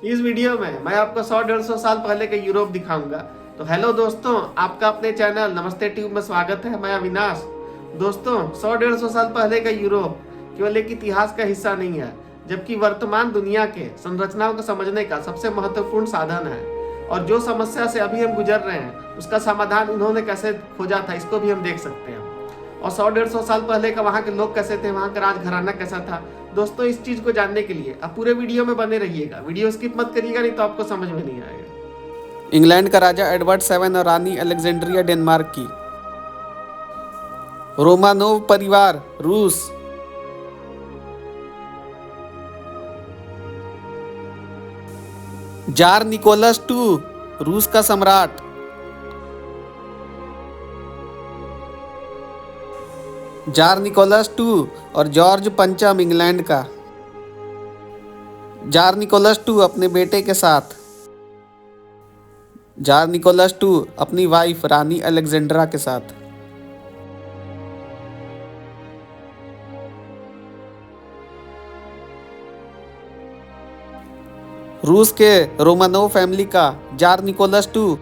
इस वीडियो में मैं आपको 100-150 साल पहले का यूरोप दिखाऊंगा। तो हेलो दोस्तों, आपका अपने चैनल नमस्ते ट्यूब में स्वागत है। मैं अविनाश। दोस्तों, 100-150 साल पहले का यूरोप केवल एक इतिहास का हिस्सा नहीं है, जबकि वर्तमान दुनिया के संरचनाओं को समझने का सबसे महत्वपूर्ण साधन है। और जो समस्या से अभी हम गुजर रहे हैं उसका समाधान उन्होंने कैसे खोजा था, इसको भी हम देख सकते हैं। और 100-150 साल पहले का वहाँ के लोग कैसे थे, वहाँ का राजघराना कैसा था। दोस्तों, इस चीज को जानने के लिए आप पूरे वीडियो में बने रहिएगा। वीडियो स्किप मत करिएगा, नहीं तो आपको समझ में नहीं आएगा। इंग्लैंड का राजा एडवर्ड 7 और रानी अलेक्जेंड्रिया डेनमार्क की। रोमानोव परिवार रूस। जार निकोलस II रूस का सम्राट। जार निकोलस II और जॉर्ज पंचम इंग्लैंड का। जार निकोलस II अपने बेटे के साथ। जार निकोलस II अपनी वाइफ रानी अलेक्जेंड्रा के साथ। रूस के रोमानोव फैमिली का जार निकोलस II।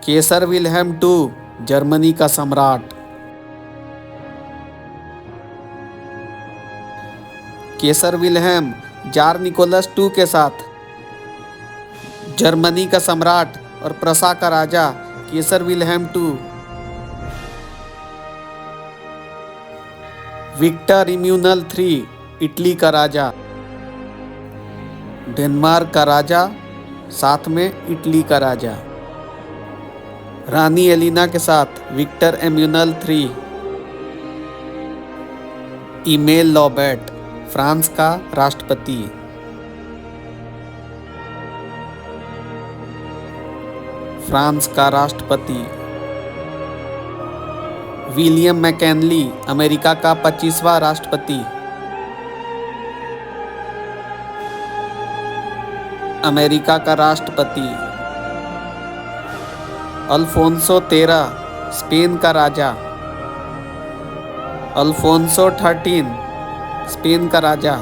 केसर विल्हेम II जर्मनी का सम्राट। केसर विल्हेम जार निकोलस II के साथ जर्मनी का सम्राट और प्रसा का राजा केसर Wilhelm II। Victor Emmanuel III Italy का राजा। डेनमार्क का राजा, साथ में इटली का राजा। रानी एलिना के साथ Victor Emmanuel III। Emile Loubet France का राष्ट्रपति। फ्रांस का राष्ट्रपति। विलियम मैकेनली अमेरिका का 25वां राष्ट्रपति। अमेरिका का राष्ट्रपति। अल्फोंसो 13 स्पेन का राजा। अल्फोंसो 13 स्पेन का राजा।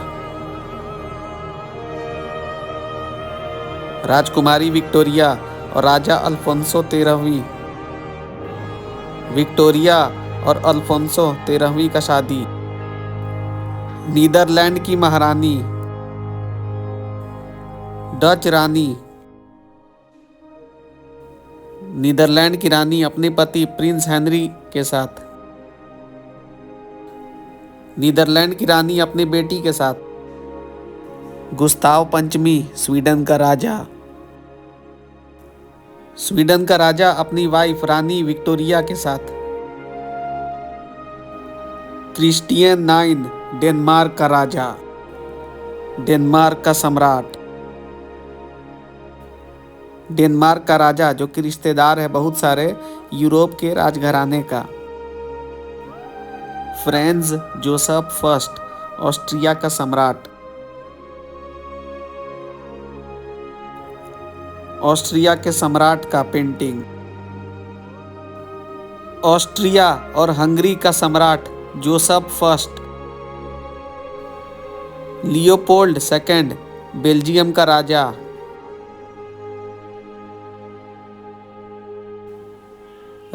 राजकुमारी विक्टोरिया और राजा अल्फोंसो 13वीं। विक्टोरिया और अल्फोंसो 13वीं का शादी। नीदरलैंड की महारानी। डच रानी। नीदरलैंड की रानी अपने पति प्रिंस हेनरी के साथ। नीदरलैंड की रानी अपनी बेटी के साथ। गुस्ताव पंचमी स्वीडन का राजा। स्वीडन का राजा अपनी वाइफ रानी विक्टोरिया के साथ। क्रिस्टियन 9 डेनमार्क का राजा। डेनमार्क का सम्राट। डेनमार्क का राजा जो कि रिश्तेदार है बहुत सारे यूरोप के राजघराने का। फ्रांज जोसेफ फर्स्ट ऑस्ट्रिया का सम्राट। ऑस्ट्रिया के सम्राट का पेंटिंग। ऑस्ट्रिया और हंगरी का सम्राट Joseph first. Leopold II Belgium का राजा।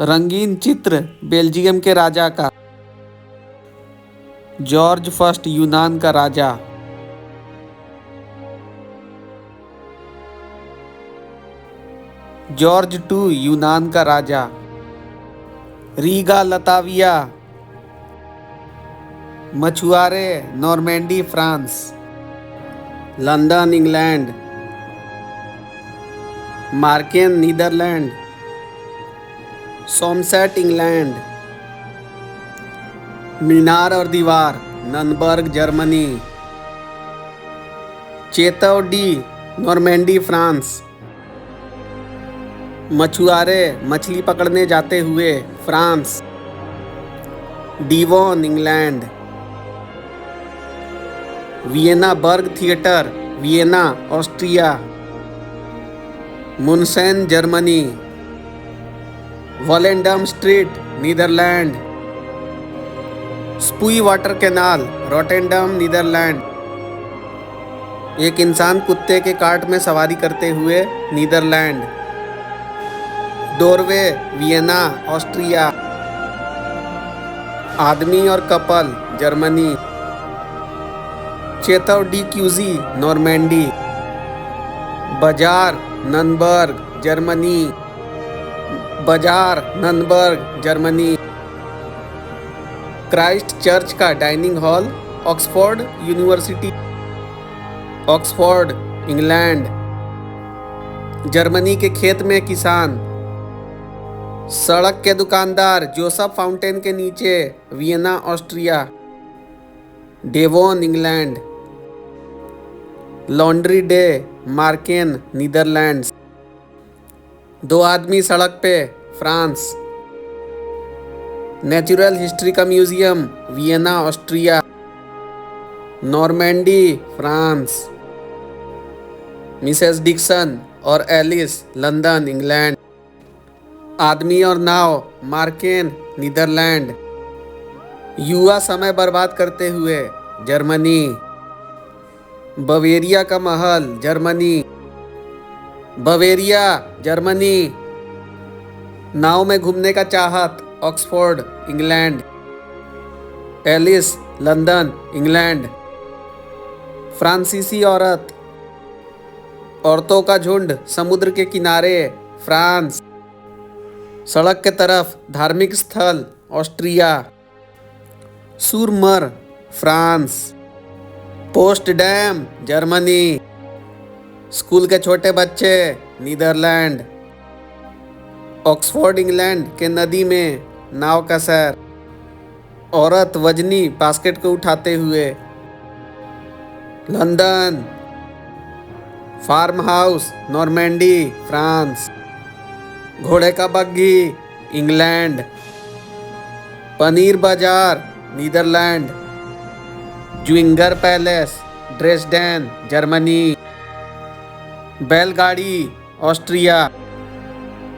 रंगीन चित्र बेल्जियम के राजा का। जॉर्ज फर्स्ट यूनान का राजा। जॉर्ज II यूनान का राजा। रीगा लताविया मछुआरे Normandy France. London England. Marken Netherlands. Somerset England. मीनार और दीवार Nuremberg Germany. Chateau de Normandy France. मछुआरे मछली पकड़ने जाते हुए France. Devon England. Vienna Burg theatre Vienna Austria. Munchen Germany. Volendam street Netherlands. Spui water canal Rotterdam Netherlands. एक इंसान कुत्ते के कार्ट में सवारी करते हुए नीदरलैंड। Doorway Vienna Austria. आदमी और couple Germany. Chateau de Cussy Normandy. बाजार ननबर्ग जर्मनी। बाजार ननबर्ग जर्मनी। क्राइस्ट चर्च का dining hall Oxford University Oxford England. Germany के खेत में किसान। सड़क के दुकानदार जोसेफ फाउंटेन के नीचे Vienna Austria. Devon England. Laundry day Marken Netherlands. दो आदमी सड़क पे फ्रांस। नेचुरल हिस्ट्री का museum Vienna Austria. Normandy France. Mrs Dixon और एलिस लंदन इंग्लैंड। आदमी और नाव मार्केन नीदरलैंड। युवा समय बर्बाद करते हुए जर्मनी। बवेरिया का महल जर्मनी। Bavaria Germany. नाव में घूमने का चाहत Oxford England. Alice London England. फ्रांसीसी औरत। औरतों का झुंड समुद्र के किनारे फ्रांस। सड़क के तरफ धार्मिक स्थल Austria. Surmer France. Potsdam Germany. School के छोटे बच्चे नीदरलैंड। ऑक्सफोर्ड इंग्लैंड के नदी में नाव का सैर। औरत वजनी बास्केट को उठाते हुए London. Farm house Normandy France. घोड़े का बग्घी इंग्लैंड। पनीर बाजार Netherlands. Zwinger Palace Dresden Germany. बैलगाड़ी ऑस्ट्रिया।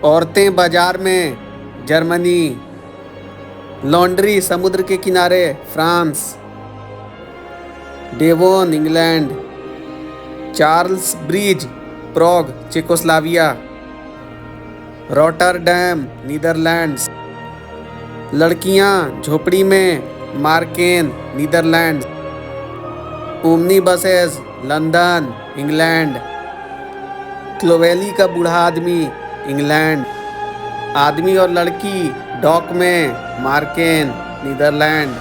औरतें बाजार में जर्मनी। लॉन्ड्री समुद्र के किनारे France. Devon England. Charles Bridge Prague Czechoslovakia. Rotterdam Netherlands. लड़कियां झोपड़ी में Marken Netherlands. Omni buses London England. Clovelly का बूढ़ा आदमी इंग्लैंड। आदमी और लड़की डॉक में मार्केन नीदरलैंड।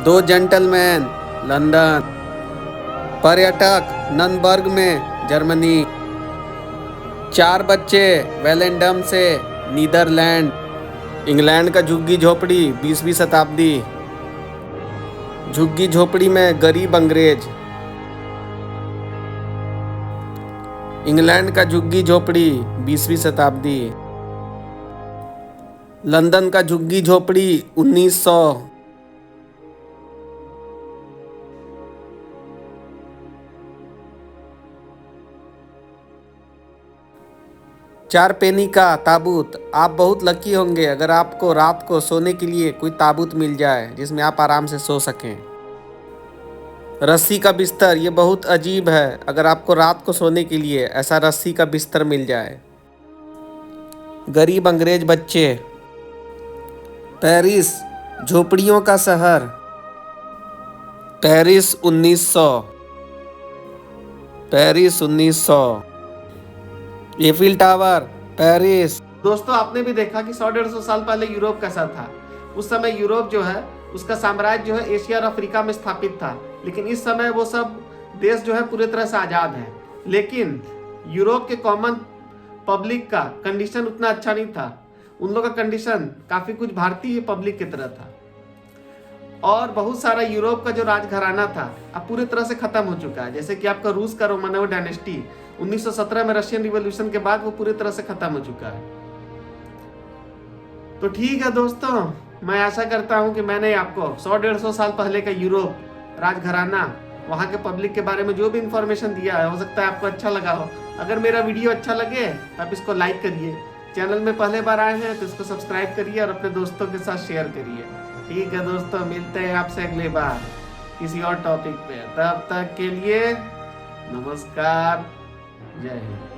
दो जेंटलमैन लंदन। पर्यटक ननबर्ग में जर्मनी। चार बच्चे वेलेंडम से नीदरलैंड। इंग्लैंड का झुग्गी झोपड़ी 20वीं शताब्दी। झुग्गी झोपड़ी में गरीब अंग्रेज। इंग्लैंड का झुग्गी झोपड़ी 20वीं शताब्दी। लंदन का झुग्गी झोपड़ी 1900। चार पेनी का ताबूत। आप बहुत लकी होंगे अगर आपको रात को सोने के लिए कोई ताबूत मिल जाए जिसमें आप आराम से सो सकें। रस्सी का बिस्तर, ये बहुत अजीब है अगर आपको रात को सोने के लिए ऐसा रस्सी का बिस्तर मिल जाए। गरीब अंग्रेज बच्चे। पेरिस झोपड़ियों का शहर। Paris 1900। Paris 1900। Eiffel tower Paris. दोस्तों आपने भी देखा कि 100-150 साल पहले यूरोप कैसा था। उस समय यूरोप जो है उसका साम्राज्य जो है एशिया और अफ्रीका में स्थापित था, लेकिन इस समय वो सब देश जो है पूरी तरह से आज़ाद है। लेकिन यूरोप के कॉमन पब्लिक का कंडीशन उतना अच्छा नहीं था। उन लोगों का कंडीशन काफ़ी कुछ भारतीय पब्लिक की तरह था। और बहुत सारा यूरोप का जो राजघराना था अब पूरी तरह से खत्म हो चुका है। जैसे कि आपका रूस का रोमानोव डायनेस्टी 1917 में रशियन रिवॉल्यूशन के बाद वो पूरी तरह से खत्म हो चुका है। तो ठीक है दोस्तों, मैं आशा करता हूं कि मैंने आपको 100-150 साल पहले का यूरोप राजघराना, वहां के पब्लिक के बारे में जो भी इंफॉर्मेशन दिया है, हो सकता है आपको अच्छा लगा हो। अगर मेरा वीडियो अच्छा लगे तो आप इसको लाइक करिए। चैनल में पहले बार आए हैं तो इसको सब्सक्राइब करिए और अपने दोस्तों के साथ शेयर करिए। ठीक है दोस्तों, मिलते हैं आपसे अगली बार। किसी और टॉपिक पे। तब तक के लिए नमस्कार, जय हिंद।